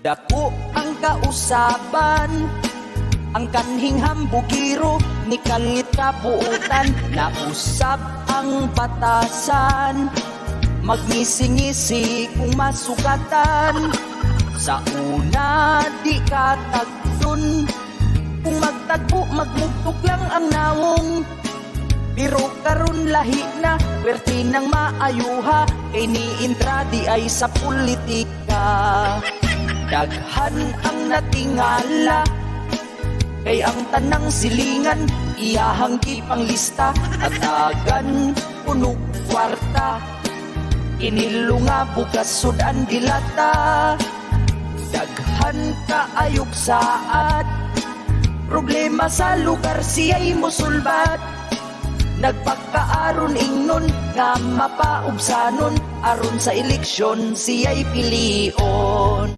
Dako ang kausaban, ang kanhing hambugiro ni kalit kabuutan. Nausab ang batasan, magngisi-ngisi kung masugatan. Sa una di katagdon, kung magtagpo magmugtog lang ang nawong. Pero karon lahi na, perti ng maayuha, kay niintra di ay sa politika. Daghan ang natingala, kay ang tanang silingan, iyahang kipanglista. Atagan puno kwarta, inilunga bukas sudan dilata. Daghan kaayok saad, problema sa lugar siya'y musulbat. Nagpagkaaron ingnon nga mapaubsanon, aron sa eleksyon siya'y pilion.